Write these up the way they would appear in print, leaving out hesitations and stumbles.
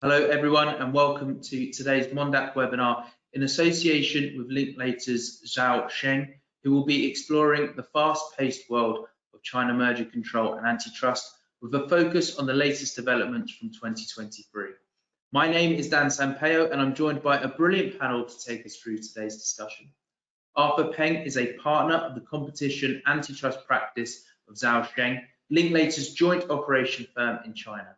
Hello everyone and welcome to today's Mondac webinar in association with Linklaters Zhao Sheng, who will be exploring the fast-paced world of China merger control and antitrust with a focus on the latest developments from 2023. My name is Dan Sampaio and I'm joined by a brilliant panel to take us through today's discussion. Arthur Peng is a partner of the competition antitrust practice of Zhao Sheng, Linklaters' joint operation firm in China.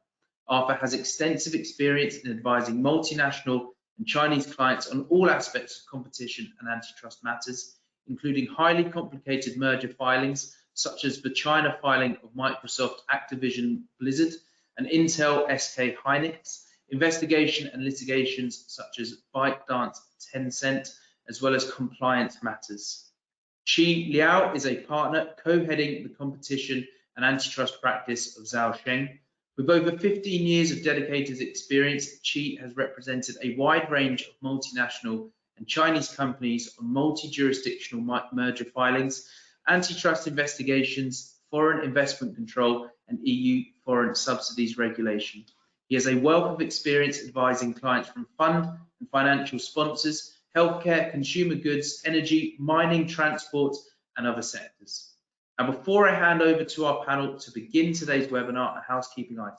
Arthur has extensive experience in advising multinational and Chinese clients on all aspects of competition and antitrust matters, including highly complicated merger filings, such as the China filing of Microsoft Activision Blizzard and Intel SK Hynix, investigation and litigations such as ByteDance Tencent, as well as compliance matters. Qi Liao is a partner co-heading the competition and antitrust practice of Zhao Sheng. With over 15 years of dedicated experience, Qi has represented a wide range of multinational and Chinese companies on multi-jurisdictional merger filings, antitrust investigations, foreign investment control, and EU foreign subsidies regulation. He has a wealth of experience advising clients from fund and financial sponsors, healthcare, consumer goods, energy, mining, transport, and other sectors. Now, before I hand over to our panel to begin today's webinar, a housekeeping item.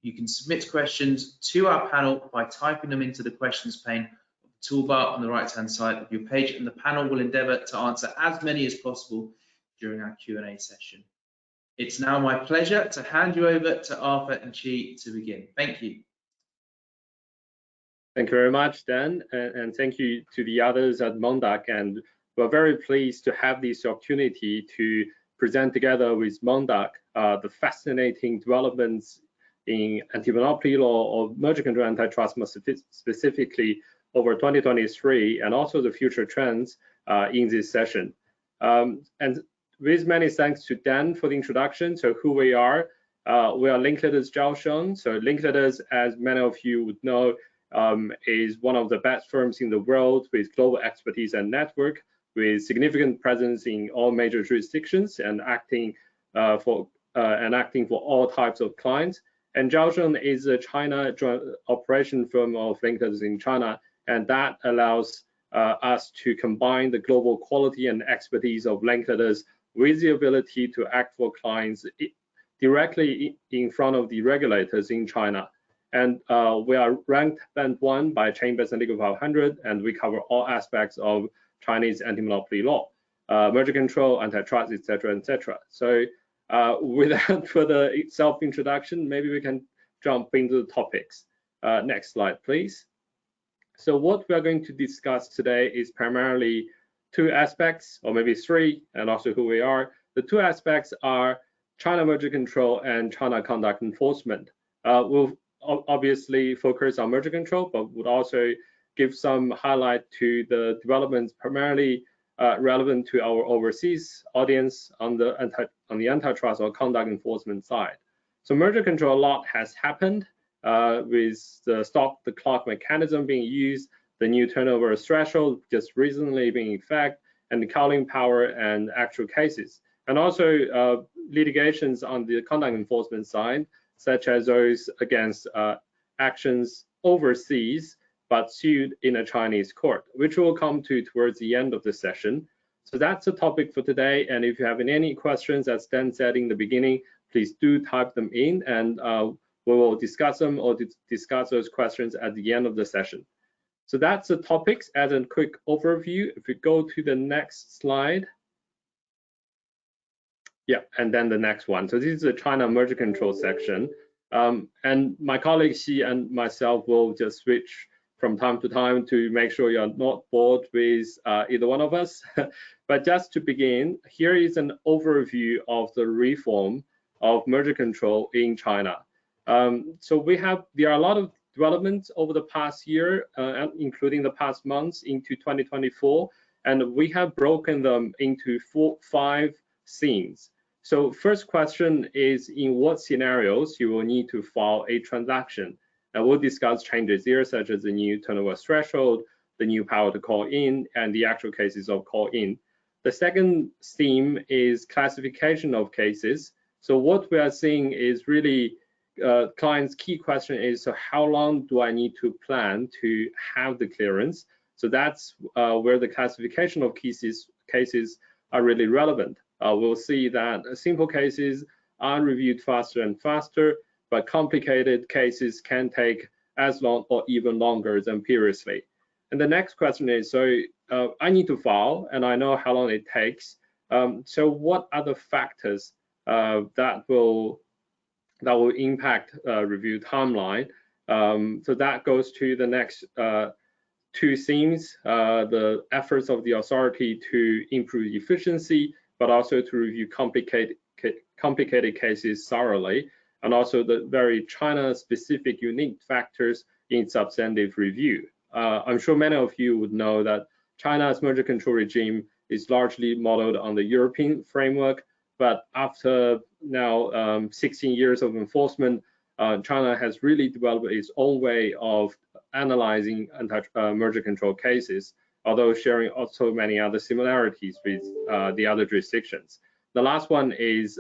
You can submit questions to our panel by typing them into the questions pane of the toolbar on the right-hand side of your page, and the panel will endeavour to answer as many as possible during our Q&A session. It's now my pleasure to hand you over to Arthur and Qi to begin. Thank you. Thank you very much, Dan, and thank you to the others at Mondac. And we're very pleased to have this opportunity to present together with Mondac the fascinating developments in anti-monopoly law or merger control antitrust, specifically over 2023, and also the future trends in this session. And with many thanks to Dan for the introduction. So who we are Linklaters Zhao Sheng. So Linklaters, as many of you would know, is one of the best firms in the world with global expertise and network, with significant presence in all major jurisdictions and acting for all types of clients. And Zhao Sheng is a China joint operation firm of Linklaters in China, and that allows us to combine the global quality and expertise of Linklaters with the ability to act for clients directly in front of the regulators in China. And we are ranked band 1 by Chain Best and Legal 500, and we cover all aspects of Chinese anti-monopoly law, merger control, antitrust, etc., etc. So without further self-introduction, maybe we can jump into the topics. Next slide, please. So what we are going to discuss today is primarily two aspects, or maybe three, and also who we are. The two aspects are China merger control and China conduct enforcement. We'll obviously focus on merger control, but would also give some highlight to the developments primarily relevant to our overseas audience on the antitrust or conduct enforcement side. So merger control, a lot has happened with the stop the clock mechanism being used, the new turnover threshold just recently being in effect, and the calling power and actual cases, and also litigations on the conduct enforcement side, such as those against actions overseas but sued in a Chinese court, which we'll come to towards the end of the session. So that's the topic for today, and if you have any questions, as Dan said in the beginning, please do type them in, and we will discuss them or discuss those questions at the end of the session. So that's the topics as a quick overview. If we go to the next slide. Yeah, and then the next one. So this is the China merger control section. And my colleague Xi and myself will just switch from time to time to make sure you're not bored with either one of us. But just to begin, here is an overview of the reform of merger control in China. So there are a lot of developments over the past year, including the past months into 2024, and we have broken them into 5 themes. So first question is, in what scenarios you will need to file a transaction? And we'll discuss changes here, such as the new turnover threshold, the new power to call in, and the actual cases of call in. The second theme is classification of cases. So what we are seeing is really client's key question is, so how long do I need to plan to have the clearance? So that's where the classification of cases are really relevant. We'll see that simple cases are reviewed faster and faster, but complicated cases can take as long or even longer than previously. And the next question is, so I need to file and I know how long it takes. So what are the factors that will impact review timeline? So that goes to the next two themes, the efforts of the authority to improve efficiency, but also to review complicated cases thoroughly, and also the very China-specific unique factors in substantive review. I'm sure many of you would know that China's merger control regime is largely modeled on the European framework, but after now 16 years of enforcement, China has really developed its own way of analyzing merger control cases, although sharing also many other similarities with the other jurisdictions. The last one is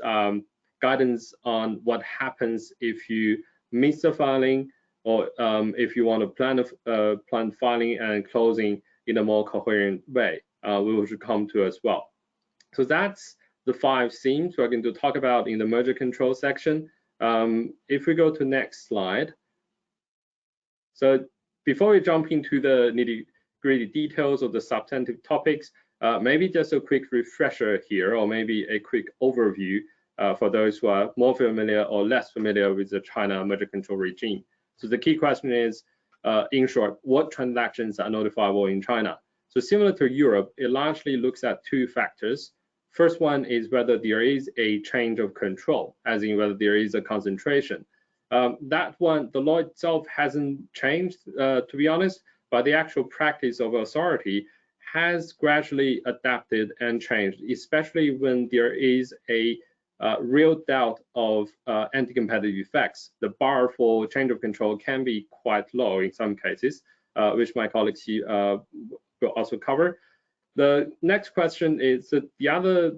guidance on what happens if you miss the filing, or if you want to plan filing and closing in a more coherent way, we will come to as well. So that's the 5 themes we're going to talk about in the merger control section. If we go to next slide. So before we jump into the nitty-gritty details of the substantive topics, maybe just a quick refresher here, or maybe a quick overview for those who are more familiar or less familiar with the China merger control regime. So the key question is, in short, what transactions are notifiable in China? So similar to Europe, it largely looks at 2 factors. First one is whether there is a change of control, as in whether there is a concentration. That one, the law itself hasn't changed, to be honest, but the actual practice of authority has gradually adapted and changed, especially when there is a real doubt of anti-competitive effects. The bar for change of control can be quite low in some cases, which my colleagues will also cover. The next question is that the other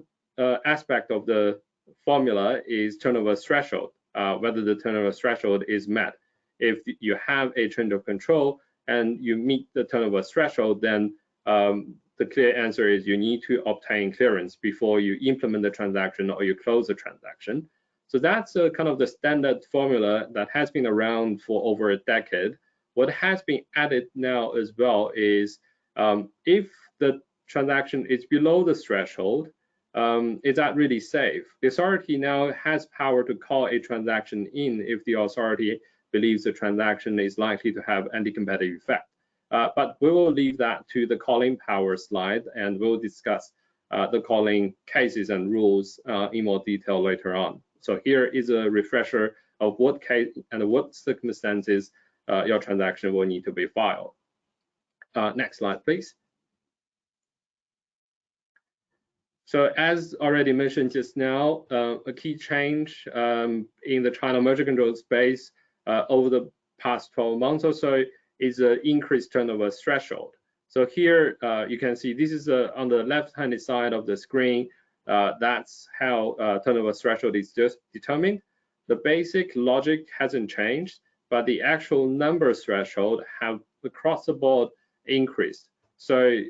aspect of the formula is turnover threshold, whether the turnover threshold is met. If you have a change of control and you meet the turnover threshold, then the clear answer is you need to obtain clearance before you implement the transaction or you close the transaction. So that's kind of the standard formula that has been around for over a decade. What has been added now as well is if the transaction is below the threshold, is that really safe? The authority now has power to call a transaction in if the authority believes the transaction is likely to have anti-competitive effect. But we will leave that to the calling power slide, and we'll discuss the calling cases and rules in more detail later on. So here is a refresher of what case and what circumstances your transaction will need to be filed. Next slide, please. So as already mentioned just now, a key change in the China merger control space over the past 12 months or so is an increased turnover threshold. So here you can see this is on the left-hand side of the screen. That's how turnover threshold is just determined. The basic logic hasn't changed, but the actual number threshold have across the board increased. So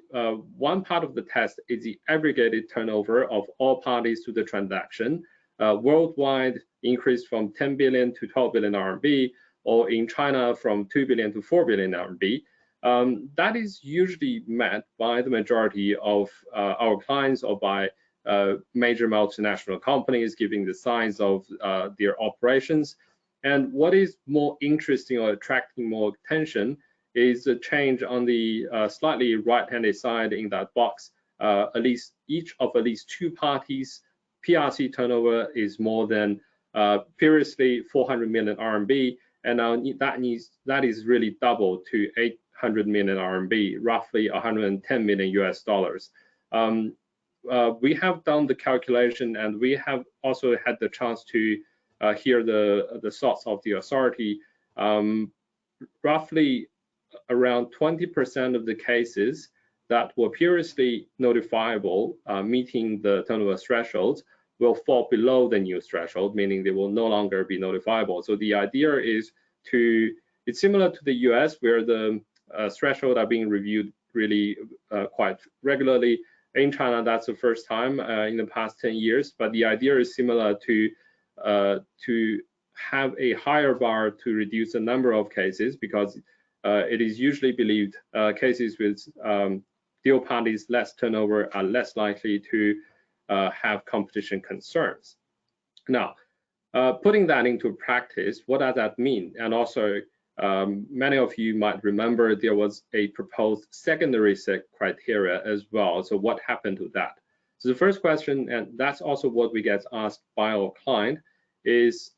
one part of the test is the aggregated turnover of all parties to the transaction. Worldwide increased from 10 billion to 12 billion RMB, or in China from 2 billion to 4 billion RMB. That is usually met by the majority of our clients or by major multinational companies, given the size of their operations. And what is more interesting or attracting more attention is a change on the slightly right-hand side in that box. Each of at least 2 parties PRC turnover is more than previously 400 million RMB, and now that is really doubled to 800 million RMB, roughly 110 million US dollars. We have done the calculation, and we have also had the chance to hear the thoughts of the authority. Roughly around 20% of the cases that were previously notifiable, meeting the turnover thresholds, will fall below the new threshold, meaning they will no longer be notifiable. So the idea is it's similar to the US, where the threshold are being reviewed really quite regularly. In China, that's the first time in the past 10 years, but the idea is similar to have a higher bar to reduce the number of cases, because it is usually believed cases with deal parties less turnover are less likely to have competition concerns. Now, putting that into practice, what does that mean? And also, many of you might remember there was a proposed secondary criteria as well. So what happened to that? So the first question, and that's also what we get asked by our client, is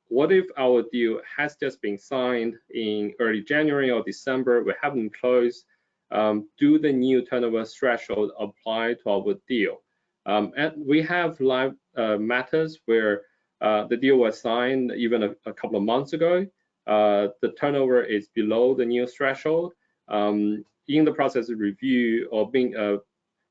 what if our deal has just been signed in early January or December, we haven't closed, do the new turnover threshold apply to our deal? And we have live matters where the deal was signed even a couple of months ago. The turnover is below the new threshold. In the process of review or being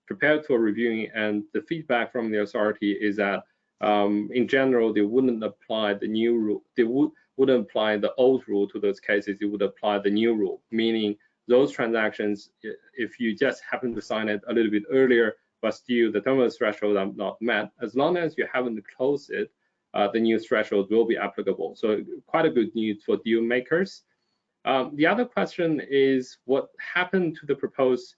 prepared for reviewing, and the feedback from the authority is that in general they wouldn't apply the new rule. They wouldn't apply the old rule to those cases. They would apply the new rule, meaning those transactions, if you just happen to sign it a little bit earlier, but still the turnover threshold are not met, as long as you haven't closed it, the new threshold will be applicable. So quite a good news for deal makers. The other question is what happened to the proposed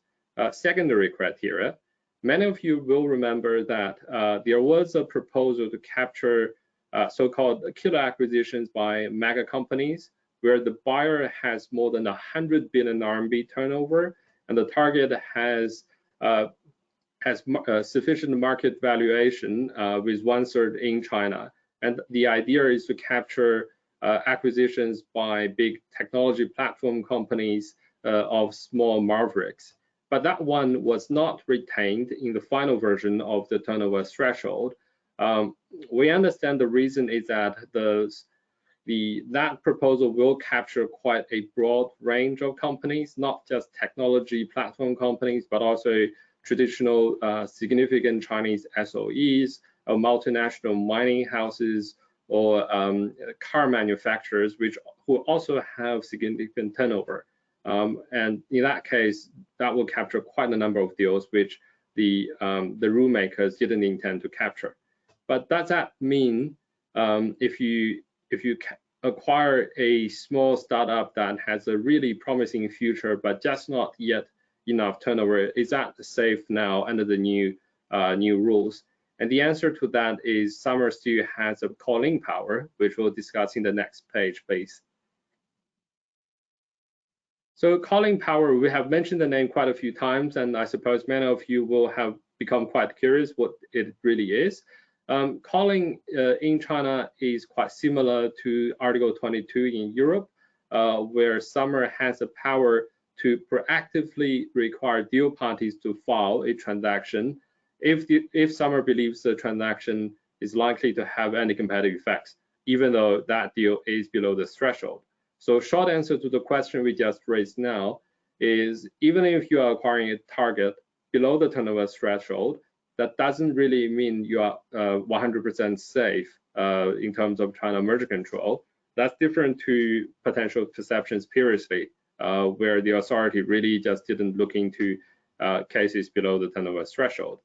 secondary criteria. Many of you will remember that there was a proposal to capture so-called killer acquisitions by mega companies, where the buyer has more than 100 billion RMB turnover, and the target has sufficient market valuation with 1/3 in China. And the idea is to capture acquisitions by big technology platform companies of small mavericks. But that one was not retained in the final version of the turnover threshold. We understand the reason is that that proposal will capture quite a broad range of companies, not just technology platform companies, but also traditional significant Chinese SOEs, or multinational mining houses, or car manufacturers, who also have significant turnover. And in that case, that will capture quite a number of deals which the rule makers didn't intend to capture. But does that mean if you acquire a small startup that has a really promising future but just not yet enough turnover, is that safe now under the new rules? And the answer to that is Summer still has a calling power, which we'll discuss in the next page, please. So calling power, we have mentioned the name quite a few times, and I suppose many of you will have become quite curious what it really is. Calling in China is quite similar to Article 22 in Europe, where Summer has the power to proactively require deal parties to file a transaction if Summer believes the transaction is likely to have anti-competitive effects, even though that deal is below the threshold. So short answer to the question we just raised now is, even if you are acquiring a target below the turnover threshold, that doesn't really mean you are 100% safe in terms of China merger control. That's different to potential perceptions previously, where the authority really just didn't look into cases below the turnover threshold.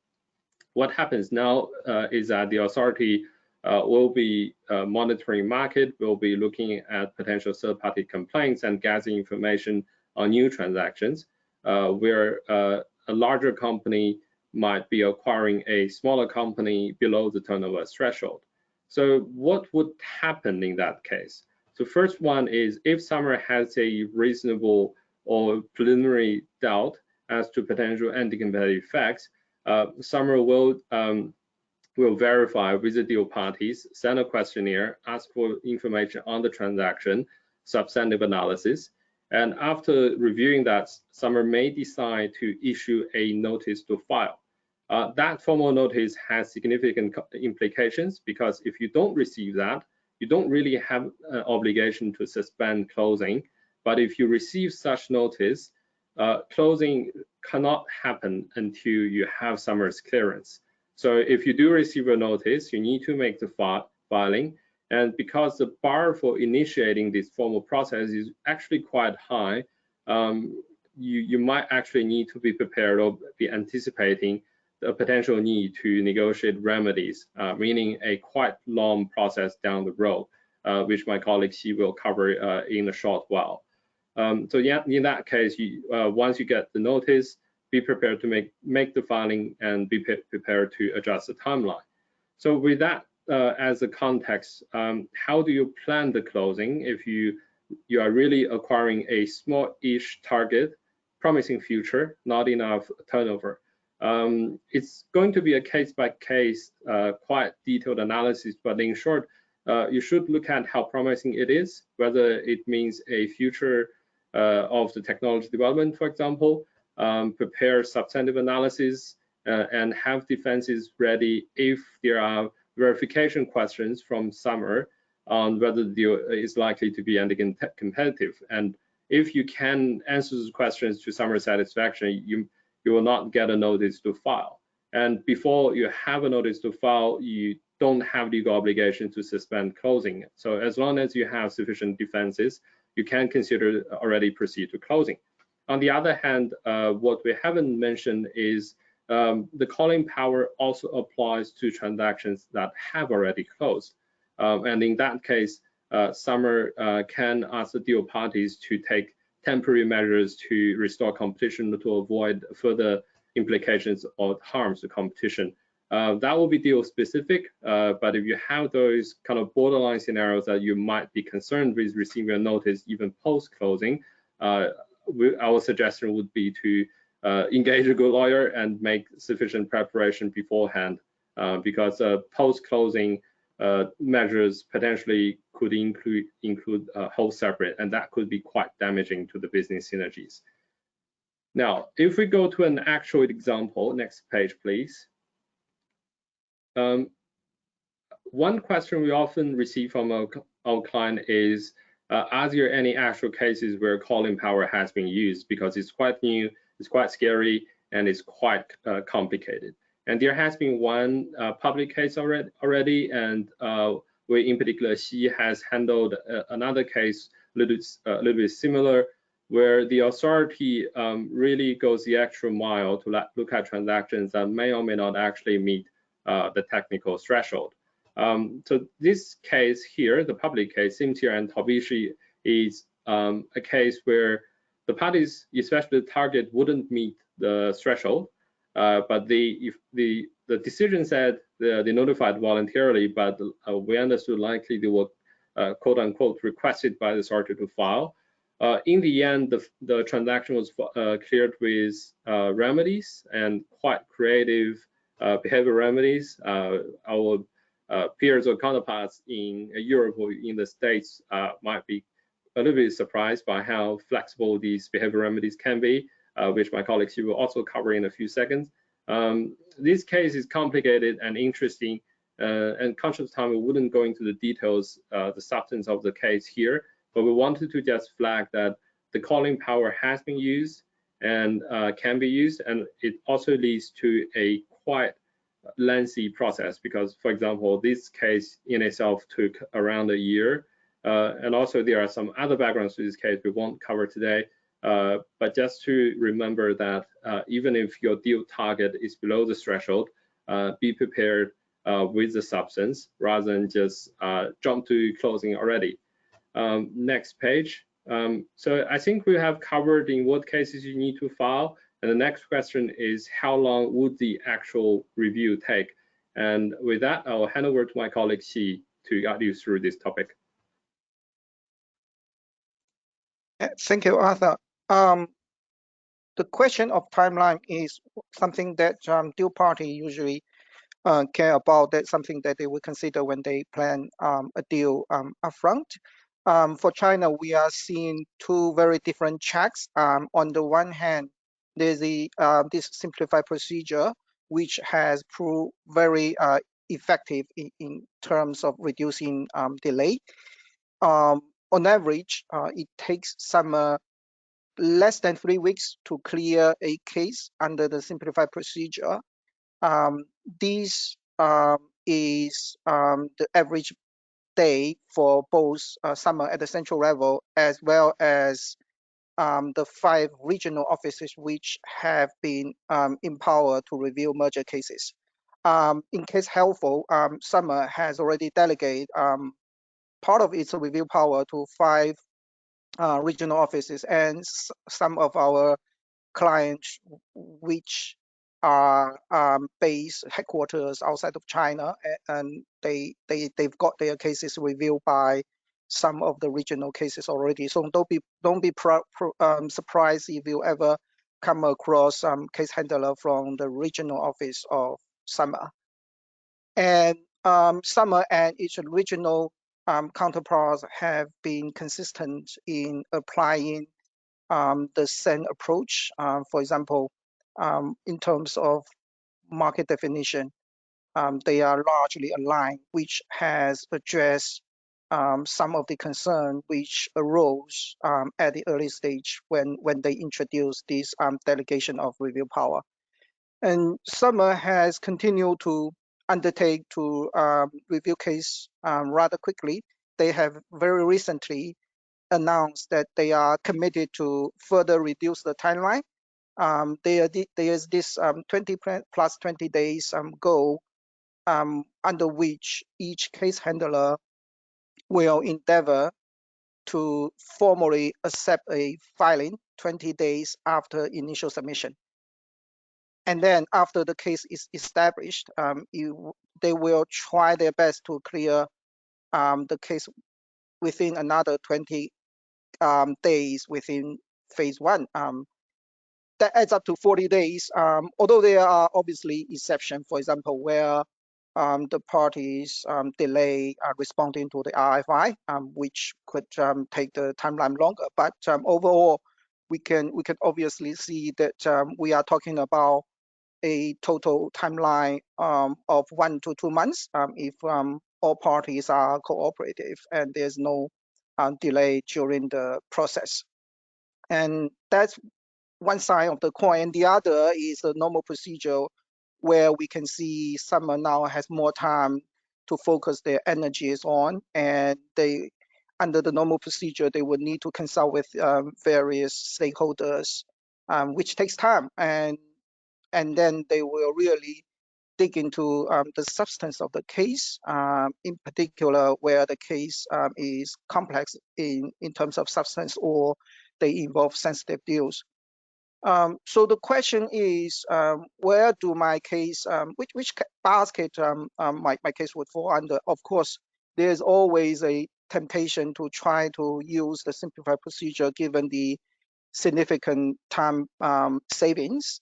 What happens now is that the authority will be monitoring market, will be looking at potential third-party complaints and gathering information on new transactions, where a larger company might be acquiring a smaller company below the turnover threshold. So what would happen in that case? So first one is, if Summer has a reasonable or preliminary doubt as to potential anti-competitive effects, Summer will verify with the deal parties, send a questionnaire, ask for information on the transaction, substantive analysis, and after reviewing that, Summer may decide to issue a notice to file. That formal notice has significant implications, because if you don't receive that, you don't really have an obligation to suspend closing. But if you receive such notice, closing cannot happen until you have Summer's clearance. So if you do receive a notice, you need to make the filing. And because the bar for initiating this formal process is actually quite high, you might actually need to be prepared or be anticipating the potential need to negotiate remedies, meaning a quite long process down the road, which my colleague Xi will cover in a short while. So yeah, in that case, once you get the notice, be prepared to make the filing and be prepared to adjust the timeline. So with that as a context, how do you plan the closing if you are really acquiring a small-ish target, promising future, not enough turnover? It's going to be a case-by-case, quite detailed analysis, but in short, you should look at how promising it is, whether it means a future of the technology development, for example, prepare substantive analysis, and have defenses ready if there are verification questions from summer on whether the deal is likely to be anti-competitive. And if you can answer those questions to summer satisfaction, you will not get a notice to file. And before you have a notice to file, you don't have legal obligation to suspend closing. So as long as you have sufficient defenses, you can consider already proceed to closing. On the other hand, what we haven't mentioned is the calling power also applies to transactions that have already closed. And in that case, summer can ask the deal parties to take temporary measures to restore competition to avoid further implications or harms to competition. That will be deal specific, but if you have those kind of borderline scenarios that you might be concerned with receiving a notice even post-closing, our suggestion would be to engage a good lawyer and make sufficient preparation beforehand, because post-closing measures potentially could include whole separate, and that could be quite damaging to the business synergies. Now, if we go to an actual example, next page, please. One question we often receive from our client is, are there any actual cases where calling power has been used? Because it's quite new, it's quite scary, and it's quite complicated. And there has been one public case already, and we, in particular, Xi has handled another case a little bit similar, where the authority really goes the extra mile to look at transactions that may or may not actually meet the technical threshold. So this case here, the public case, Simtier and Taobishi, is a case where the parties, especially the target, wouldn't meet the threshold, but the decision said they notified voluntarily, but we understood likely they were quote unquote requested by the authority to file. In the end, the transaction was cleared with remedies, and quite creative behavior remedies. Our peers or counterparts in Europe or in the States might be a little bit surprised by how flexible these behavior remedies can be, which my colleagues will also cover in a few seconds. This case is complicated and interesting, and conscious time, we wouldn't go into the details, the substance of the case here, but we wanted to just flag that the calling power has been used and can be used, and it also leads to a quite lengthy process, because, for example, this case in itself took around a year, and also there are some other backgrounds to this case we won't cover today, but just to remember that even if your deal target is below the threshold, be prepared with the substance rather than just jump to closing already. Next page. So I think we have covered in what cases you need to file. And the next question is, how long would the actual review take? And with that, I'll hand over to my colleague Xi to guide you through this topic. Thank you, Arthur. The question of timeline is something that deal party usually care about. That's something that they will consider when they plan a deal upfront. For China, we are seeing two very different checks. On the one hand, there's this simplified procedure, which has proved very effective in terms of reducing delay. On average, it takes some less than 3 weeks to clear a case under the simplified procedure. this is the average day for both summer at the central level as well as the 5 regional offices which have been empowered to review merger cases. In case helpful, summer has already delegated part of its review power to 5 regional offices, and some of our clients which are based headquarters outside of China, and they've got their cases reviewed by some of the regional cases already. So don't be surprised if you ever come across case handler from the regional office of Summer. And Summer and its regional counterparts have been consistent in applying the same approach. For example, in terms of market definition, they are largely aligned, which has addressed some of the concern which arose at the early stage when they introduced this delegation of review power. And Summer has continued to undertake to review case rather quickly. They have very recently announced that they are committed to further reduce the timeline. There is this 20 plus 20 days goal under which each case handler will endeavor to formally accept a filing 20 days after initial submission. And then after the case is established, they will try their best to clear the case within another 20 days within phase 1. That adds up to 40 days, although there are obviously exceptions, for example, where the parties delay responding to the RFI, which could take the timeline longer. But overall, we can obviously see that we are talking about a total timeline of 1 to 2 months if all parties are cooperative and there's no delay during the process. And that's one side of the coin. And the other is the normal procedure, where we can see Summer now has more time to focus their energies on, and they, under the normal procedure, they would need to consult with various stakeholders, which takes time, and then they will really dig into the substance of the case, in particular where the case is complex in terms of substance, or they involve sensitive deals. So the question is, where do my case, which basket my case would fall under? Of course, there's always a temptation to try to use the simplified procedure given the significant time savings.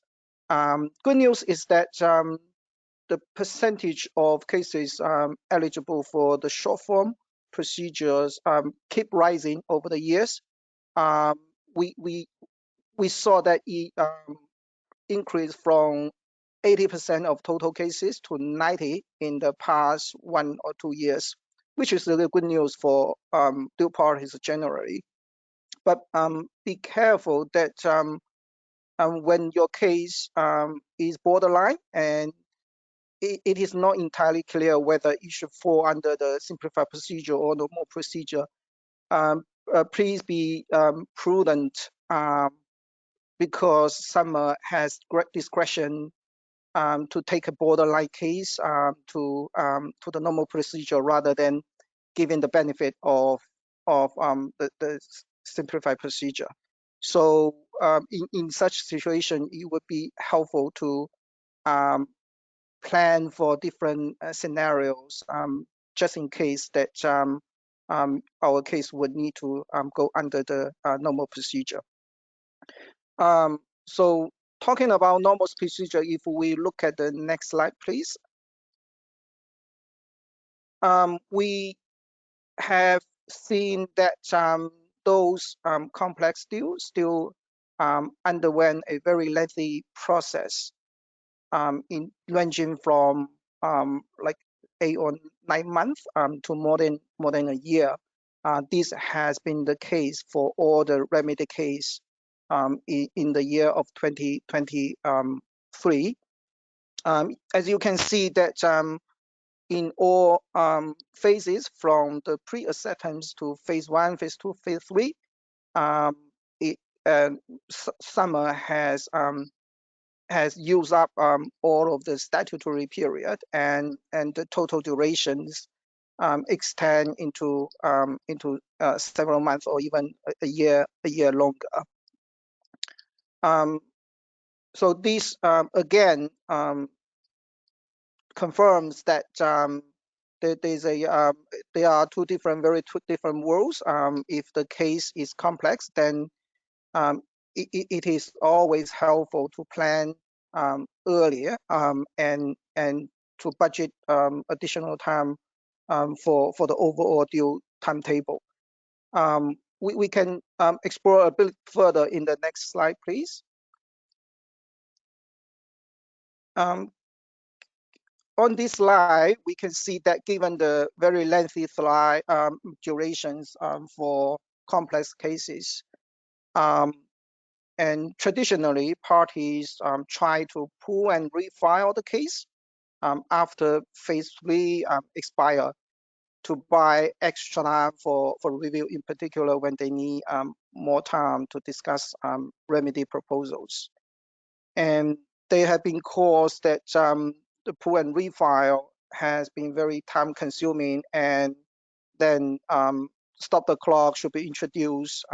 Good news is that the percentage of cases eligible for the short form procedures keep rising over the years. We saw that it increased from 80% of total cases to 90% in the past 1 or 2 years, which is really good news for dual parties generally. But be careful that when your case is borderline and it is not entirely clear whether it should fall under the simplified procedure or normal procedure, please be prudent, because Summer has great discretion to take a borderline case to the normal procedure rather than giving the benefit of the simplified procedure. So in such situation, it would be helpful to plan for different scenarios, just in case that our case would need to go under the normal procedure. So talking about normal procedure, if we look at the next slide, please. We have seen that those complex deals still underwent a very lengthy process, ranging from like 8 or 9 months to more than a year. This has been the case for all the remedy case in the year of 2023. As you can see that in all phases from the pre-acceptance to phase 1, phase 2, phase 3, summer has used up all of the statutory period, and the total durations extend into several months or even a year longer. So this again confirms that there are two different rules. If the case is complex, then it is always helpful to plan earlier and to budget additional time for the overall due timetable. We can explore a bit further in the next slide, please. On this slide, we can see that given the very lengthy slide durations for complex cases, and traditionally parties try to pull and refile the case after phase 3 expire to buy extra time for review, in particular when they need more time to discuss remedy proposals. And there have been calls that the pull and refile has been very time consuming, and then stop the clock should be introduced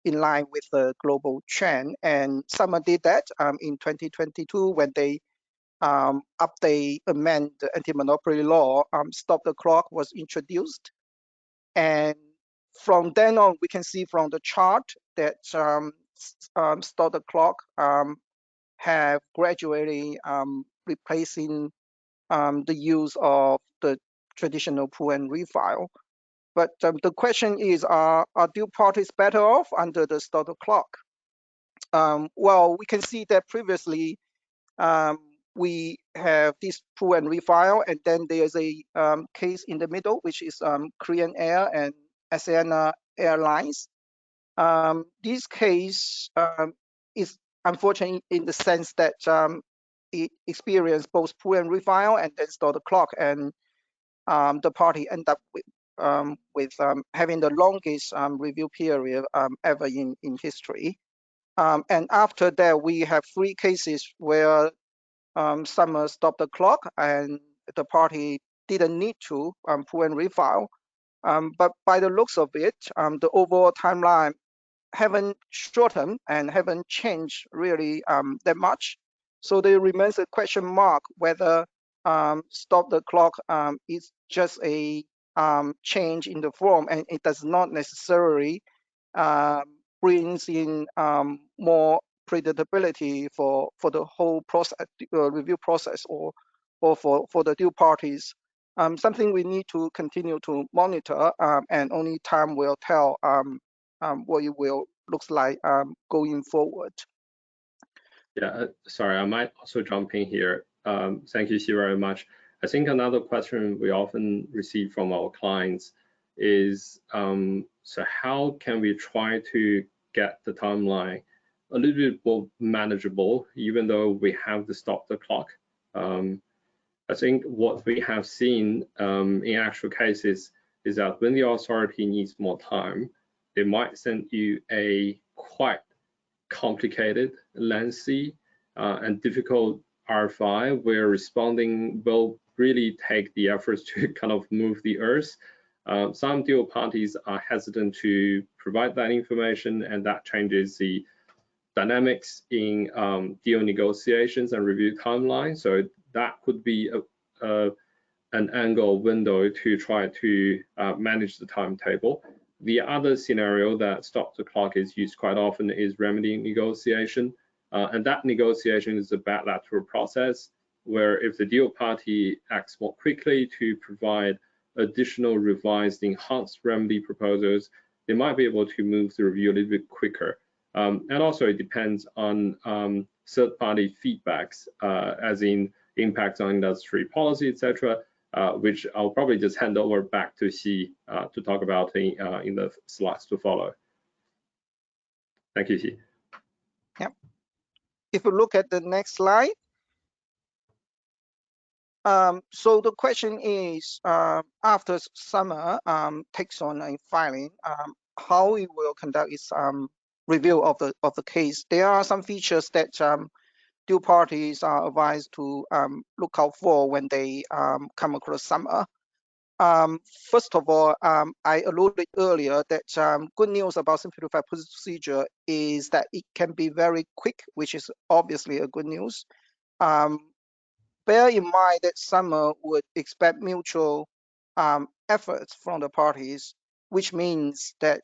in line with the global trend. And Summer did that in 2022 when they amend the anti-monopoly law. Stop the clock was introduced, and from then on we can see from the chart that stop the clock have gradually replacing the use of the traditional pull and refile. But the question is, are due parties better off under the stop the clock? Well, we can see that previously we have this pull and refile, and then there's a case in the middle, which is Korean Air and Asiana Airlines. This case is unfortunate in the sense that it experienced both pull and refile and then stop the clock, and the party end up with having the longest review period ever in history. And after that, we have 3 cases where Summer stopped the clock and the party didn't need to pull and refile. But by the looks of it, the overall timeline haven't shortened and haven't changed really that much. So there remains a question mark whether stop the clock is just a change in the form, and it does not necessarily brings in more predictability for the whole process, review process, or for the due parties. Something we need to continue to monitor, and only time will tell what it will looks like going forward. Yeah, sorry, I might also jump in here. Thank you, Xi, very much. I think another question we often receive from our clients is, so how can we try to get the timeline a little bit more manageable, even though we have to stop the clock? I think what we have seen in actual cases is that when the authority needs more time, they might send you a quite complicated, lengthy, and difficult RFI where responding will really take the efforts to kind of move the earth. Some deal parties are hesitant to provide that information, and that changes the dynamics in deal negotiations and review timelines. So that could be an angle window to try to manage the timetable. The other scenario that stop the clock is used quite often is remedy negotiation. And that negotiation is a bilateral process where if the deal party acts more quickly to provide additional revised enhanced remedy proposals, they might be able to move the review a little bit quicker. And also it depends on third-party feedbacks, as in impacts on industry policy, etc., which I'll probably just hand over back to Xi to talk about in the slides to follow. Thank you, Xi. Yep. If you look at the next slide, So the question is, after summer takes on a filing, how it will conduct its review of the case. There are some features that due parties are advised to look out for when they come across summer. First of all, I alluded earlier that good news about simplified procedure is that it can be very quick, which is obviously a good news. Bear in mind that summer would expect mutual efforts from the parties, which means that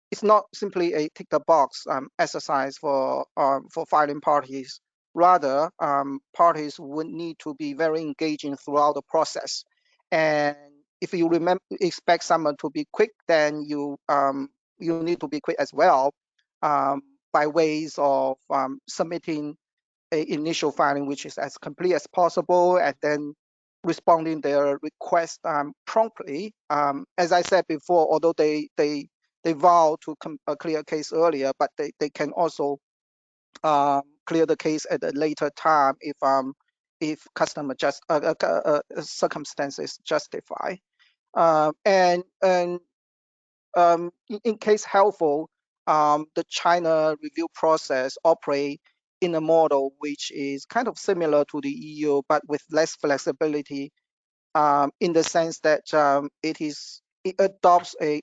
it's not simply a tick the box exercise for filing parties. Rather, parties would need to be very engaging throughout the process. And if you expect someone to be quick, then you need to be quick as well, by ways of submitting a initial filing which is as complete as possible, and then responding their request promptly. As I said before, although they vow to clear a case earlier, but they can also clear the case at a later time if customer just circumstances justify. And in case helpful, the China review process operate in a model which is kind of similar to the EU, but with less flexibility, in the sense that it adopts a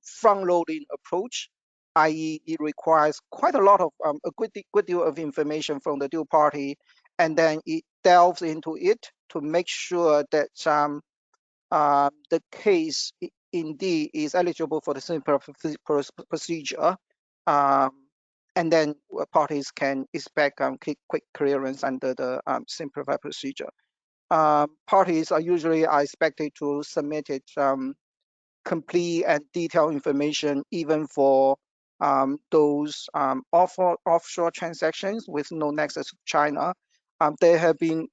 front-loading approach, i.e., it requires quite a lot of a good deal of information from the due party, and then it delves into it to make sure that the case indeed is eligible for the simple procedure, and then parties can expect quick clearance under the simplified procedure. Parties are usually expected to submit it complete and detailed information, even for those offshore transactions with no nexus to China. There have been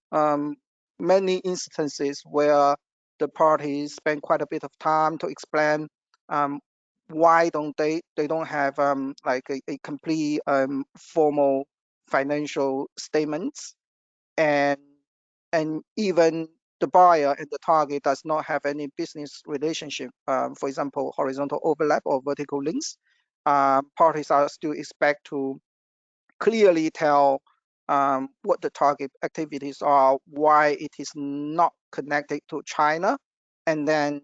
many instances where the parties spend quite a bit of time to explain why they don't have like a complete formal financial statements, and even the buyer and the target does not have any business relationship, for example, horizontal overlap or vertical links. Parties are still expect to clearly tell what the target activities are, why it is not connected to China, and then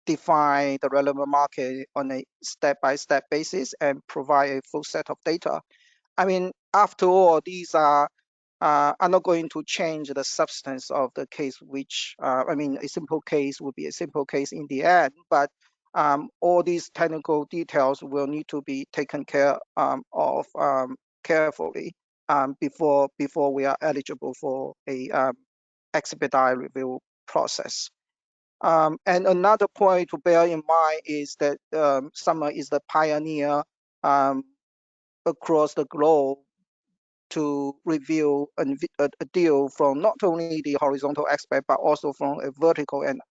define the relevant market on a step-by-step basis and provide a full set of data. I mean, after all, these are not going to change the substance of the case, which, I mean, a simple case would be a simple case in the end, but all these technical details will need to be taken care of carefully before we are eligible for a expedite review process. And another point to bear in mind is that Summer is the pioneer across the globe to review a deal from not only the horizontal aspect, but also from a vertical and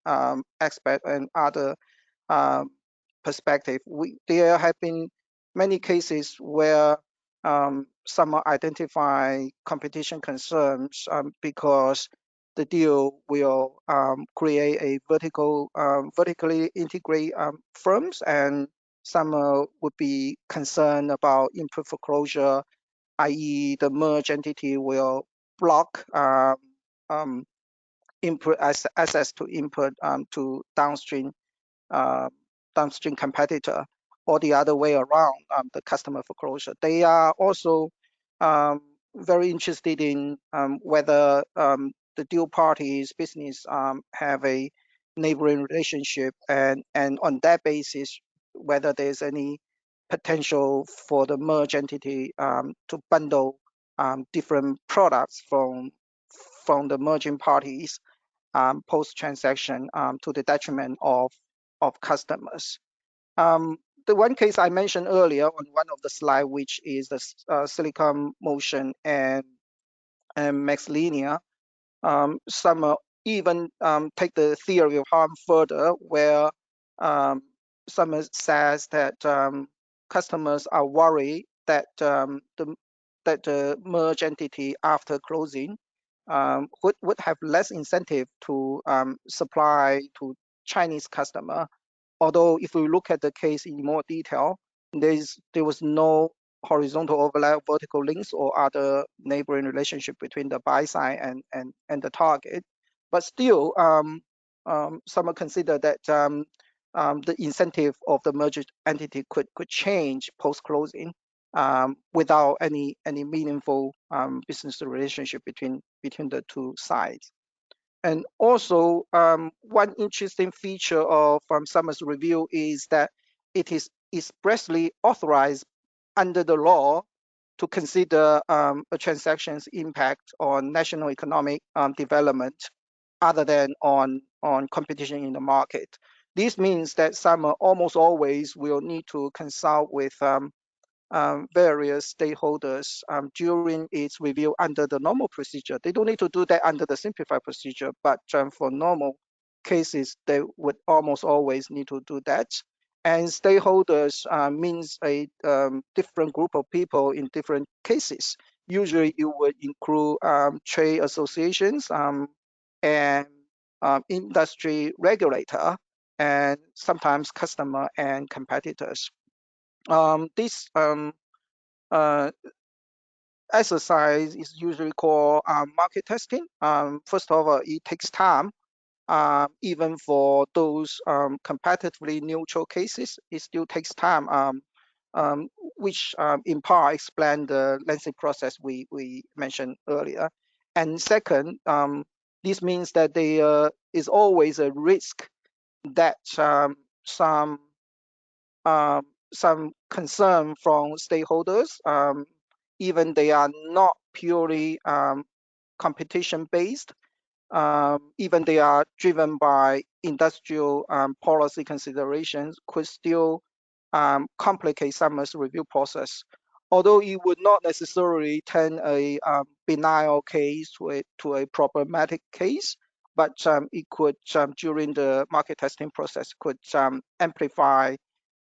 aspect and other perspective. There have been many cases where some identify competition concerns because the deal will create a vertically integrate firms, and some would be concerned about input foreclosure, i.e. the merged entity will block input access to input to downstream competitor, or the other way around, the customer foreclosure. They are also very interested in whether the dual parties business have a neighboring relationship, and on that basis, whether there's any potential for the merged entity to bundle different products from the merging parties post-transaction to the detriment of customers. The one case I mentioned earlier on one of the slides, which is the Silicon Motion and MaxLinear, some even take the theory of harm further, where some says that customers are worried that the merged entity after closing would have less incentive to supply to Chinese customer. Although if we look at the case in more detail, there was no horizontal overlap, vertical links, or other neighboring relationship between the buy side and the target. But still, some consider that the incentive of the merged entity could change post-closing without any meaningful business relationship between the two sides. And also, one interesting feature of Summers review is that it is expressly authorized under the law to consider a transaction's impact on national economic development other than on competition in the market. This means that Summer almost always will need to consult with various stakeholders during its review under the normal procedure. They don't need to do that under the simplified procedure, but for normal cases, they would almost always need to do that. And stakeholders means a different group of people in different cases. Usually it would include trade associations and industry regulator, and sometimes customer and competitors. This exercise is usually called market testing. First of all, it takes time. Even for those competitively neutral cases, it still takes time, which in part explain the lengthy process we mentioned earlier. And second, this means that there is always a risk that some concern from stakeholders, even they are not purely competition based, even they are driven by industrial policy considerations, could still complicate Summer's review process. Although it would not necessarily turn a benign case to a problematic case, but it could, during the market testing process, could amplify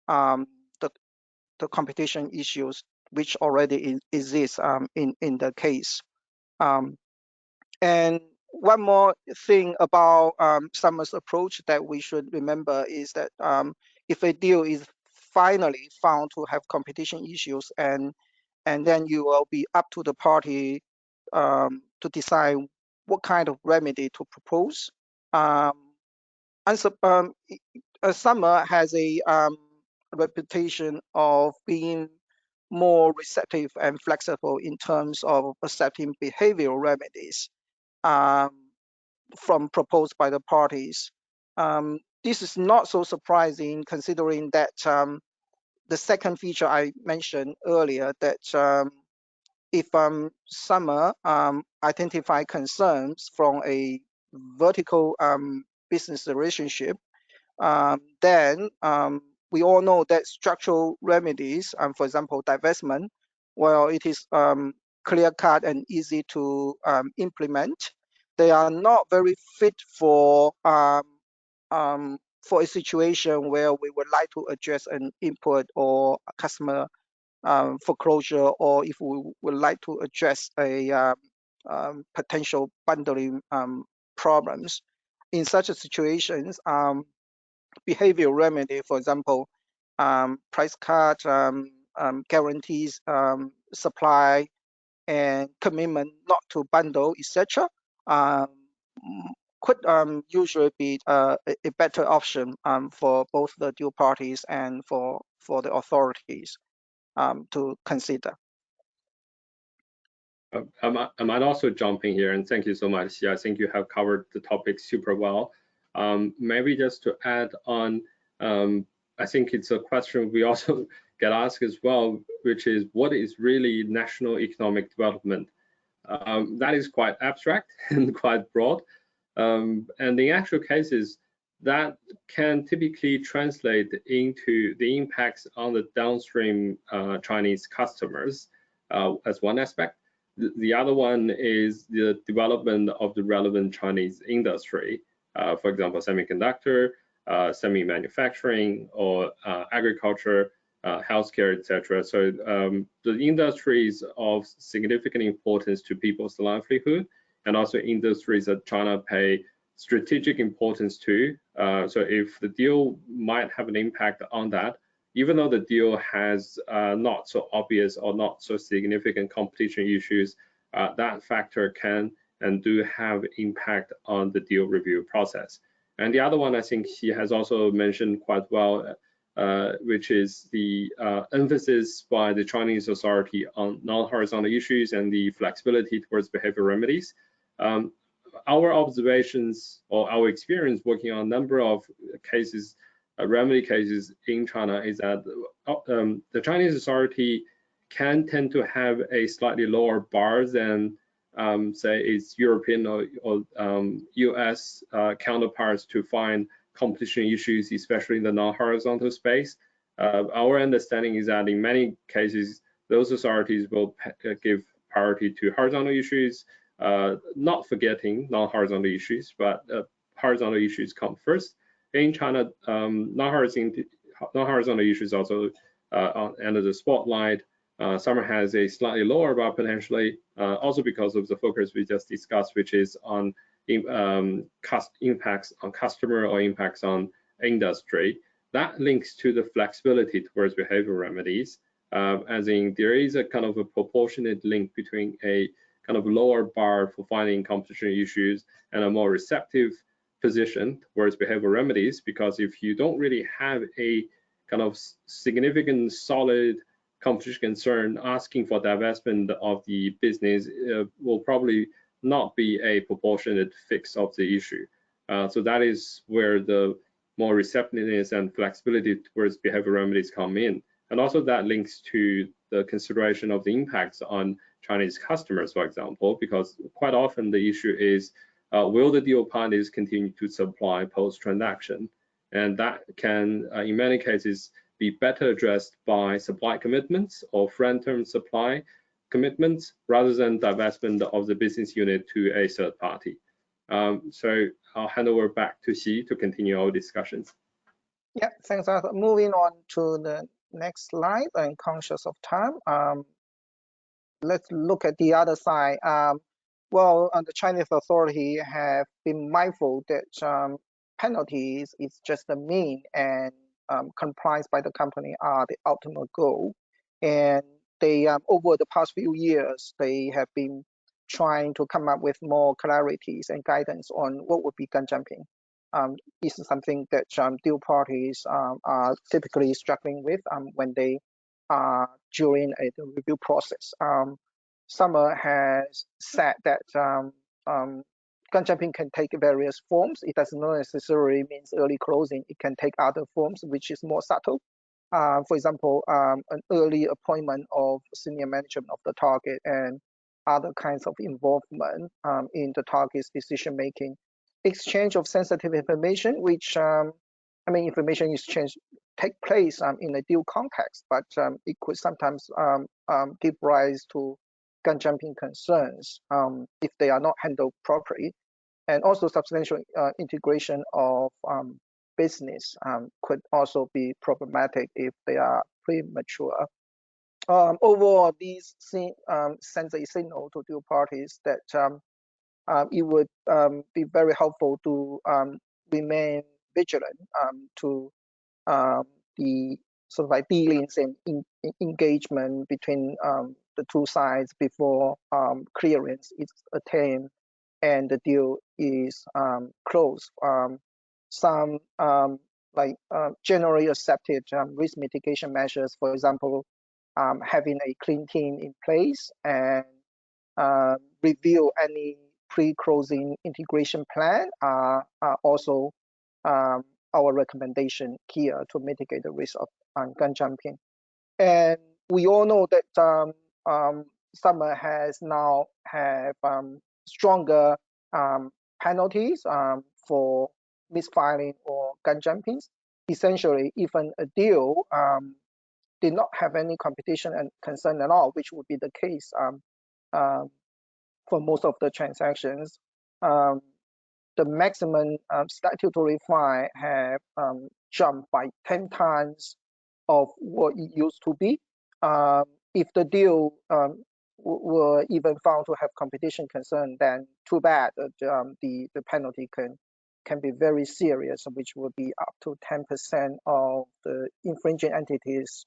the competition issues which already exist in the case. And one more thing about Summer's approach that we should remember is that if a deal is finally found to have competition issues, and then you will be up to the party to decide what kind of remedy to propose. Summer has a reputation of being more receptive and flexible in terms of accepting behavioral remedies from proposed by the parties. This is not so surprising considering that the second feature I mentioned earlier, that if Summer identify concerns from a vertical business relationship, then we all know that structural remedies, for example, divestment, well, it is clear-cut and easy to implement. They are not very fit for a situation where we would like to address an input or a customer foreclosure, or if we would like to address a potential bundling problems. In such situations, behavioral remedy, for example, price cut, guarantees, supply, and commitment not to bundle, etc., could usually be a better option for both the due parties and for the authorities to consider. I might also jump in here, and thank you so much. Yeah, I think you have covered the topic super well. Maybe just to add on, I think it's a question we also get asked as well, which is what is really national economic development? That is quite abstract and quite broad. And in actual cases, that can typically translate into the impacts on the downstream Chinese customers as one aspect. The other one is the development of the relevant Chinese industry, for example, semiconductor, semi-manufacturing, or agriculture, healthcare, etc. So the industry is of significant importance to people's livelihood, and also industries that China pay strategic importance to. So if the deal might have an impact on that, even though the deal has not so obvious or not so significant competition issues, that factor can and do have impact on the deal review process. And the other one, I think he has also mentioned quite well, which is the emphasis by the Chinese authority on non-horizontal issues and the flexibility towards behavior remedies. Our observations or our experience working on a number of cases, remedy cases in China, is that the Chinese authority can tend to have a slightly lower bar than say its European or US counterparts to find competition issues, especially in the non-horizontal space. Our understanding is that in many cases, those authorities will give priority to horizontal issues, not forgetting non-horizontal issues, but horizontal issues come first. In China, non-horizontal issues also under the spotlight. Summer has a slightly lower bar potentially, also because of the focus we just discussed, which is on impacts on customer or impacts on industry. That links to the flexibility towards behavior remedies, as in there is a kind of a proportionate link between a kind of lower bar for finding competition issues and a more receptive position towards behavior remedies, because if you don't really have a kind of significant solid competition concern, asking for divestment of the business will probably not be a proportionate fix of the issue. So that is where the more receptiveness and flexibility towards behavior remedies come in. And also that links to the consideration of the impacts on Chinese customers, for example, because quite often the issue is, will the deal parties continue to supply post-transaction? And that can, in many cases, be better addressed by supply commitments or friend-term supply commitments rather than divestment of the business unit to a third party. So I'll hand over back to Xi to continue our discussions. Yeah, thanks, Arthur. Moving on to the next slide, and conscious of time, let's look at the other side. Well, the Chinese authority have been mindful that penalties is just the mean, and compliance by the company are the ultimate goal. And they, over the past few years, they have been trying to come up with more clarities and guidance on what would be gun jumping. This is something that deal parties are typically struggling with when they are during the review process. Summer has said that gun jumping can take various forms. It does not necessarily mean early closing. It can take other forms, which is more subtle. For example, an early appointment of senior management of the target and other kinds of involvement in the target's decision making. Exchange of sensitive information, which information exchange take place in a deal context, but it could sometimes give rise to gun jumping concerns if they are not handled properly. And also substantial integration of business could also be problematic if they are premature. Overall, these sends a signal to deal parties that it would be very helpful to remain vigilant to the sort of like dealings and engagement between the two sides before clearance is attained and the deal is closed. Some generally accepted risk mitigation measures, for example, having a clean team in place and review any pre-closing integration plan are also our recommendation here to mitigate the risk of gun jumping. And we all know that Summer has now have stronger penalties for misfiling or gun jumpings. Essentially, even a deal did not have any competition and concern at all, which would be the case for most of the transactions. The maximum statutory fine have jumped by 10 times of what it used to be. If the deal were even found to have competition concern, then too bad. The penalty can be very serious, which would be up to 10% of the infringing entities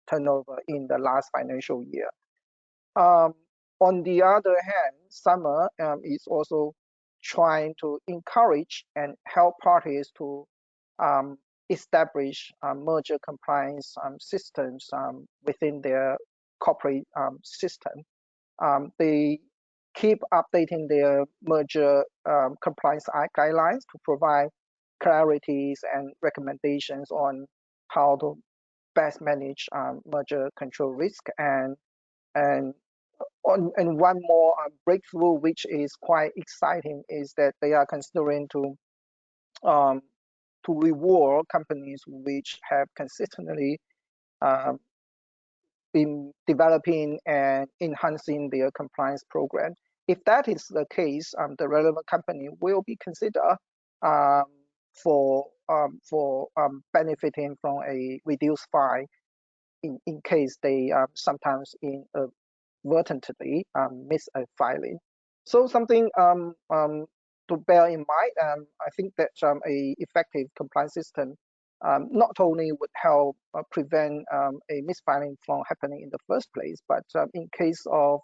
turnover in the last financial year. On the other hand, Summer is also trying to encourage and help parties to establish merger compliance systems within their corporate system. They keep updating their merger compliance guidelines to provide clarities and recommendations on how to best manage merger control risk. And one more breakthrough, which is quite exciting, is that they are considering to reward companies which have consistently been developing and enhancing their compliance program. If that is the case, the relevant company will be considered for benefiting from a reduced fine in case they sometimes inadvertently miss a filing. So something to bear in mind. I think that a effective compliance system not only would help prevent a misfiling from happening in the first place, but in case of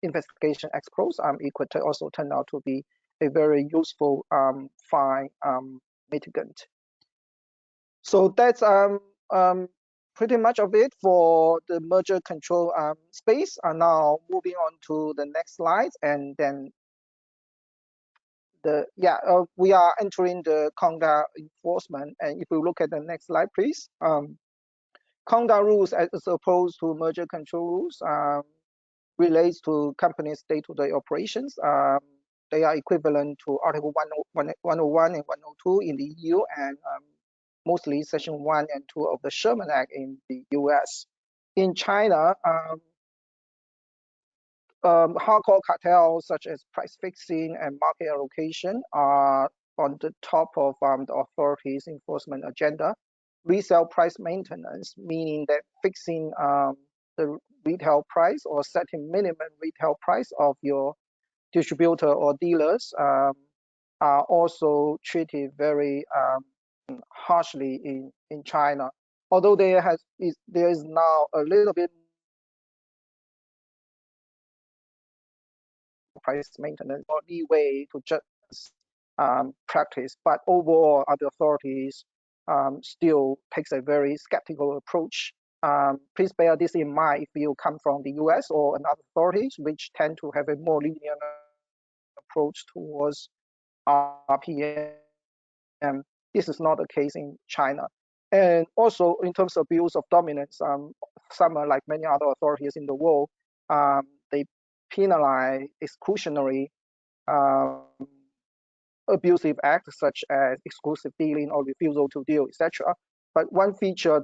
investigation ex post, it could also turn out to be a very useful fine mitigant. So that's pretty much of it for the merger control space. Now moving on to the next slide, and then we are entering the conduct enforcement. And if you look at the next slide, please. Conduct rules as opposed to merger control rules relates to companies' day-to-day operations. They are equivalent to Article 101 and 102 in the EU, and mostly Section 1 and 2 of the Sherman Act in the US. In China, hardcore cartels such as price fixing and market allocation are on the top of the authorities' enforcement agenda. Resale price maintenance, meaning that fixing the retail price or setting minimum retail price of your distributor or dealers are also treated very harshly in China. Although there is now a little bit price maintenance or leeway to just practice, but overall other authorities still takes a very skeptical approach. Please bear this in mind if you come from the US or another authorities, which tend to have a more lenient approach towards RPM. This is not the case in China. And also in terms of abuse of dominance, some, like many other authorities in the world, they penalize exclusionary abusive acts such as exclusive dealing or refusal to deal, etc. But one feature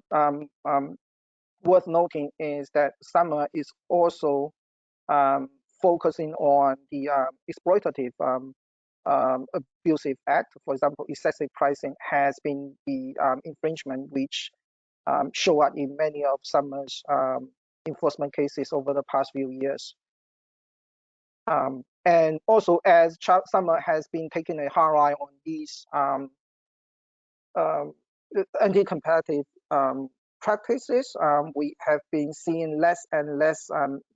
worth noting is that Summer is also focusing on the exploitative abusive act. For example, excessive pricing has been the infringement which show up in many of Summer's enforcement cases over the past few years. And also, as Summer has been taking a hard eye on these anti-competitive practices, we have been seeing less and less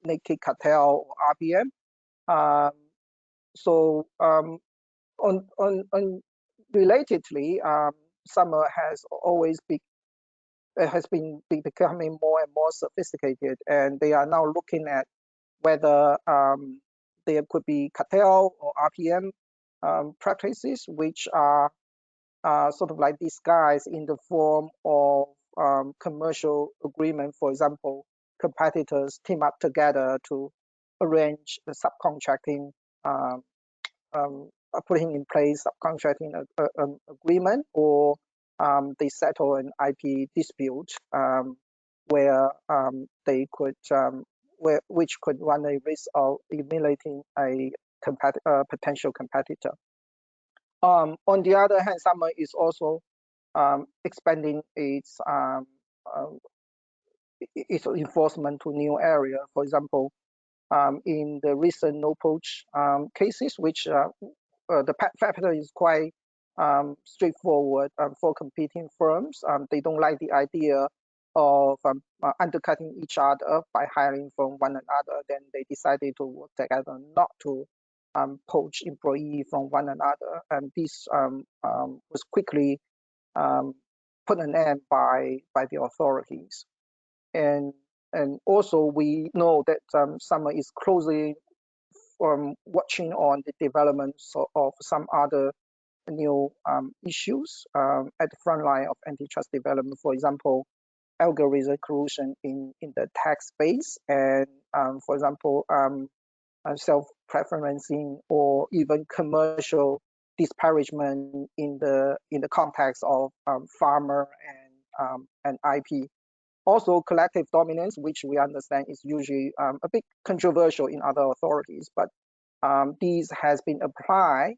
naked cartel or RPM. So relatedly, Summer has always been becoming more and more sophisticated, and they are now looking at whether there could be cartel or RPM practices which are sort of like disguised in the form of commercial agreement. For example, competitors team up together to arrange the subcontracting, putting in place subcontracting agreement, or they settle an IP dispute where they could which could run a risk of eliminating a potential competitor. On the other hand, Summer is also expanding its its enforcement to new area. For example, in the recent no-poach cases, which the factor is quite straightforward for competing firms. They don't like the idea of undercutting each other by hiring from one another. Then they decided to work together, not to poach employee from one another. And this was quickly put an end by the authorities. And also we know that Summer is closely watching on the developments of some other new issues at the front line of antitrust development. For example, algorithm collusion in the tax space, and for example, self-preferencing or even commercial disparagement in the context of farmer and IP. Also, collective dominance, which we understand is usually a bit controversial in other authorities, but these has been applied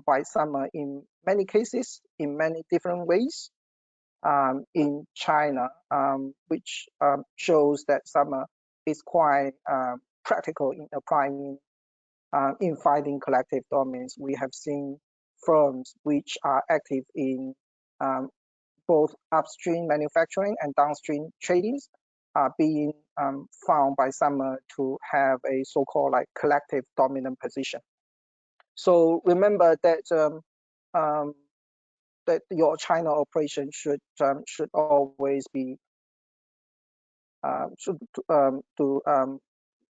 by Summer in many cases, in many different ways in China, which shows that Summer is quite practical in applying in fighting collective dominance. We have seen firms which are active in both upstream manufacturing and downstream trading being found by Summer to have a so-called like collective dominant position. So remember that that your China operation should always be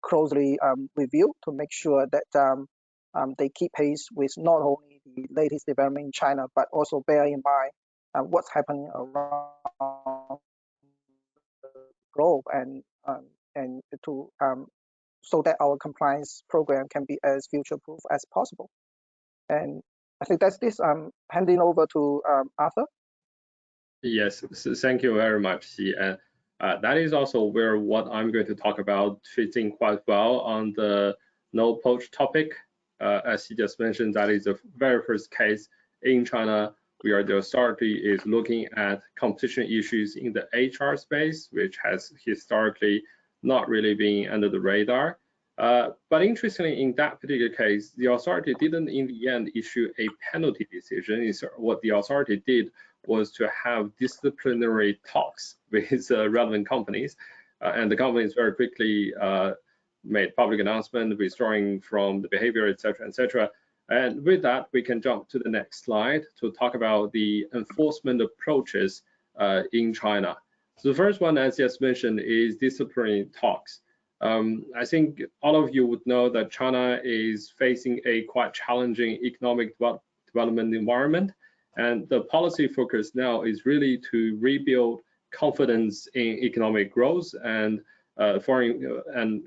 closely reviewed to make sure that they keep pace with not only the latest development in China, but also bear in mind what's happening around the globe, and to so that our compliance program can be as future-proof as possible. And I think that's this. I'm handing over to Arthur. Yes, so thank you very much, Xi. And that is also where what I'm going to talk about fits in quite well on the no poach topic. As he just mentioned, that is the very first case in China where the authority is looking at competition issues in the HR space, which has historically not really been under the radar. But interestingly, in that particular case, the authority didn't in the end issue a penalty decision. What the authority did was to have disciplinary talks with relevant companies, and the companies very quickly made public announcement withdrawing from the behavior, etc., etc. And with that, we can jump to the next slide to talk about the enforcement approaches in China. So the first one, as just mentioned, is disciplinary talks. I think all of you would know that China is facing a quite challenging economic development environment, and the policy focus now is really to rebuild confidence in economic growth and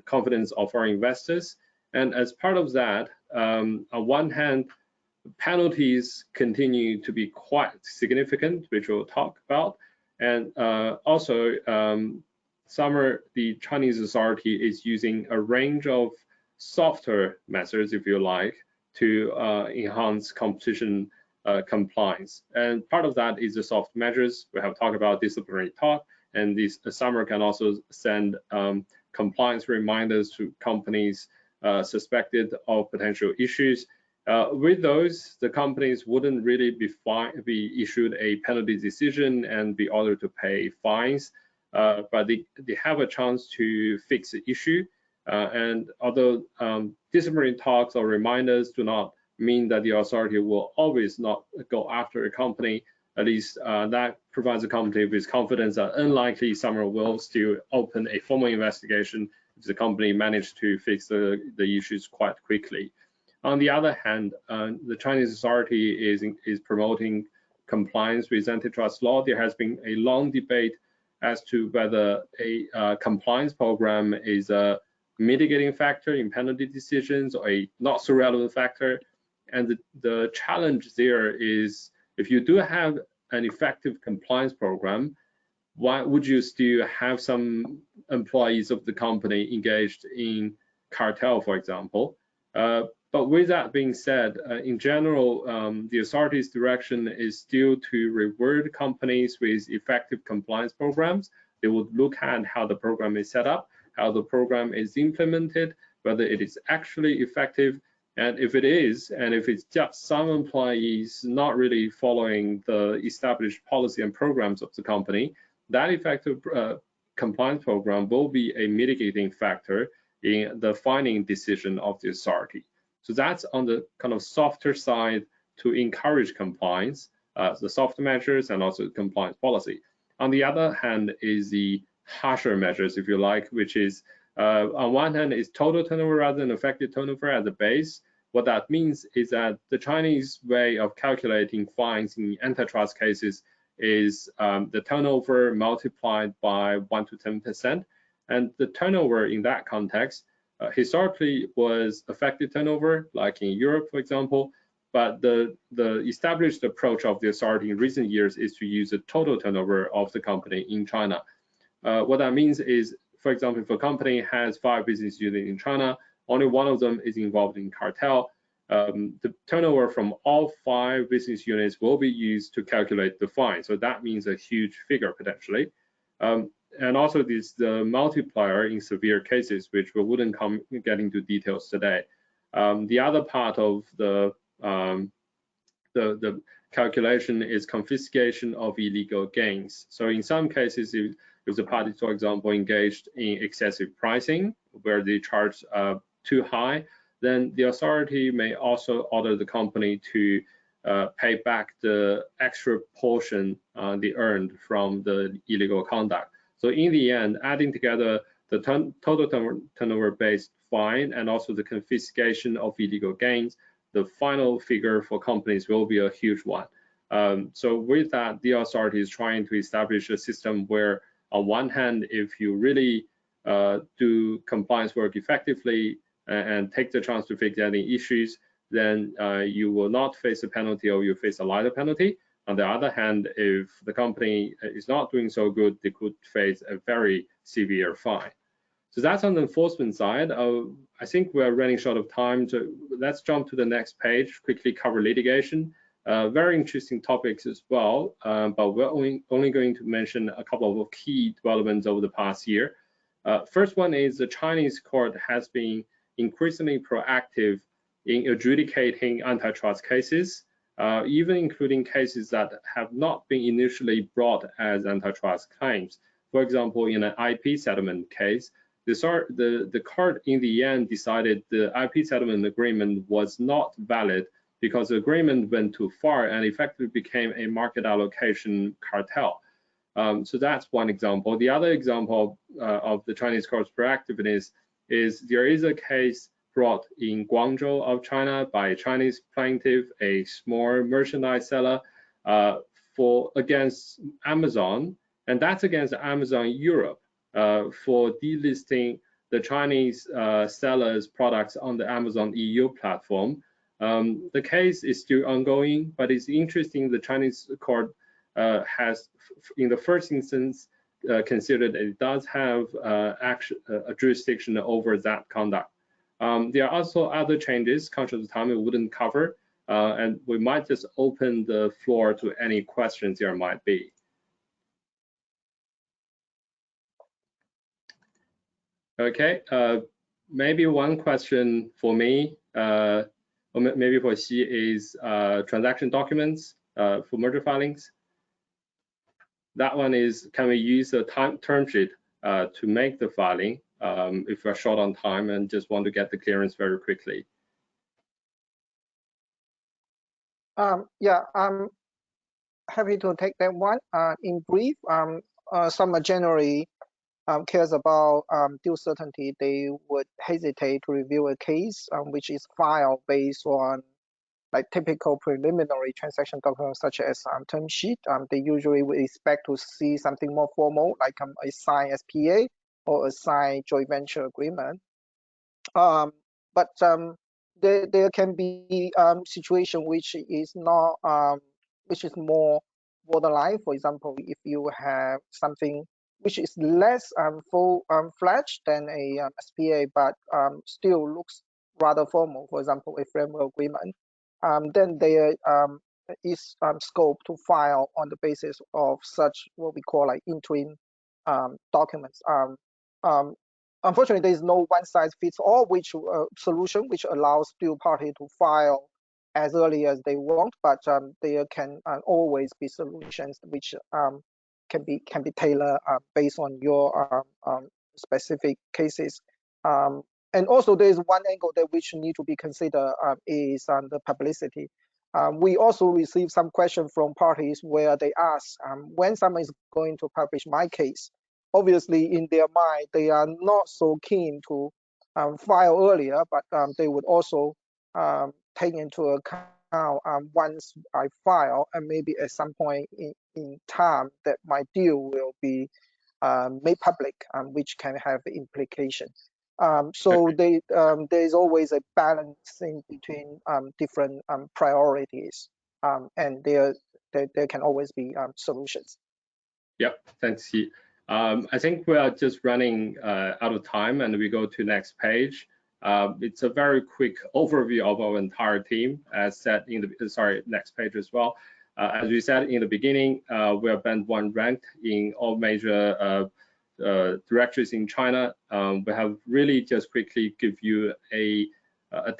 confidence of foreign investors. And as part of that, on one hand, penalties continue to be quite significant, which we'll talk about, and also the Chinese authority is using a range of softer methods, if you like, to enhance competition compliance. And part of that is the soft measures. We have talked about disciplinary talk, and this Summer can also send compliance reminders to companies suspected of potential issues. With those, the companies wouldn't really be issued a penalty decision and be ordered to pay fines, but they have a chance to fix the issue. And although disciplinary talks or reminders do not mean that the authority will always not go after a company, at least that provides the company with confidence that unlikely Summer will still open a formal investigation if the company managed to fix the issues quite quickly. On the other hand, the Chinese authority is promoting compliance with antitrust law. There has been a long debate as to whether a compliance program is a mitigating factor in penalty decisions or a not so relevant factor. And the challenge there is, if you do have an effective compliance program, why would you still have some employees of the company engaged in cartel, for example? But with that being said, in general, the authority's direction is still to reward companies with effective compliance programs They would look at how the program is set up, how the program is implemented, whether it is actually effective, and if it is, and if it's just some employees not really following the established policy and programs of the company, that effective compliance program will be a mitigating factor in the fining decision of the authority. So that's on the kind of softer side to encourage compliance, the soft measures and also compliance policy. On the other hand is the harsher measures, if you like, which is on one hand is total turnover rather than effective turnover at the base. What that means is that the Chinese way of calculating fines in antitrust cases is the turnover multiplied by 1 to 10%. And the turnover in that context historically was effective turnover, like in Europe, for example. But the established approach of the authority in recent years is to use the total turnover of the company in China. What that means is, for example, if a company has 5 business units in China, only one of them is involved in cartel, the turnover from all 5 business units will be used to calculate the fine. So that means a huge figure potentially. And also the multiplier in severe cases, which we wouldn't get into details today. The other part of the calculation is confiscation of illegal gains. So in some cases, if the party, for example, engaged in excessive pricing, where they charge too high, then the authority may also order the company to pay back the extra portion they earned from the illegal conduct. So in the end, adding together the total turnover-based fine and also the confiscation of illegal gains, the final figure for companies will be a huge one. So with that, the authority is trying to establish a system where, on one hand, if you really do compliance work effectively and take the chance to fix any issues, then you will not face a penalty or you face a lighter penalty. On the other hand, if the company is not doing so good, they could face a very severe fine. So that's on the enforcement side. I think we're running short of time, so let's jump to the next page, quickly cover litigation. Very interesting topics as well, but we're only going to mention a couple of key developments over the past year. First one is the Chinese court has been increasingly proactive in adjudicating antitrust cases, even including cases that have not been initially brought as antitrust claims. For example, in an IP settlement case, the court in the end decided the IP settlement agreement was not valid because the agreement went too far and effectively became a market allocation cartel. So that's one example. The other example of the Chinese court's proactiveness is there is a case brought in Guangzhou of China by a Chinese plaintiff, a small merchandise seller, against Amazon, and that's against Amazon Europe for delisting the Chinese sellers' products on the Amazon EU platform. The case is still ongoing, but it's interesting the Chinese court has, in the first instance, considered it does have a jurisdiction over that conduct. There are also other changes, conscious of time, we wouldn't cover, and we might just open the floor to any questions there might be. Okay, maybe one question for me, or maybe for Xi, is transaction documents for merger filings. That one is, can we use a term sheet to make the filing if we're short on time and just want to get the clearance very quickly? Yeah, I'm happy to take that one. In brief, some generally cares about due certainty. They would hesitate to review a case which is filed based on like typical preliminary transaction documents such as term sheet. They usually would expect to see something more formal, like a signed SPA or a signed joint venture agreement. But there can be situation which is not which is more borderline. For example, if you have something which is less full-fledged than a SPA, but still looks rather formal, for example, a framework agreement, then there is scope to file on the basis of such what we call like interim documents. Unfortunately, there is no one-size-fits-all solution which allows dual party to file as early as they want, but there can always be solutions which can be tailored based on your specific cases. And also, there is one angle that which need to be considered is the publicity. We also receive some questions from parties where they ask when someone is going to publish my case. Obviously, in their mind, they are not so keen to file earlier, but they would also take into account once I file, and maybe at some point in time that my deal will be made public, which can have implication. So there is always a balancing between different priorities, and there can always be solutions. Yep, thanks, Xi. I think we are just running out of time, and we go to next page. It's a very quick overview of our entire team, as said in the next page as well. As we said in the beginning, we are band 1 ranked in all major directories in China. We have really just quickly give you a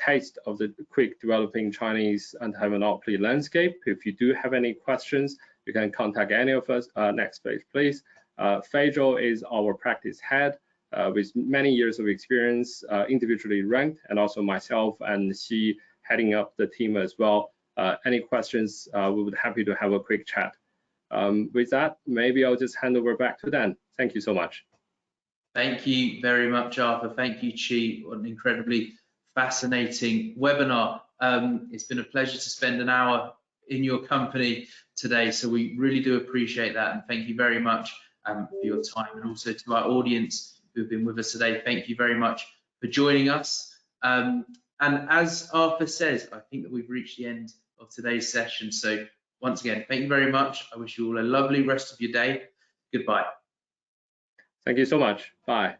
taste of the quick developing Chinese anti-monopoly landscape. If you do have any questions, you can contact any of us. Next page, please. Feizhou is our practice head with many years of experience, individually ranked, and also myself and Xi heading up the team as well. Any questions, we would be happy to have a quick chat. With that, maybe I'll just hand over back to Dan. Thank you so much. Thank you very much, Arthur. Thank you, Chi. What an incredibly fascinating webinar. It's been a pleasure to spend an hour in your company today, so we really do appreciate that, and thank you very much for your time, and also to our audience who've been with us today. Thank you very much for joining us. And as Arthur says, I think that we've reached the end of today's session. So once again, thank you very much. I wish you all a lovely rest of your day. Goodbye. Thank you so much. Bye.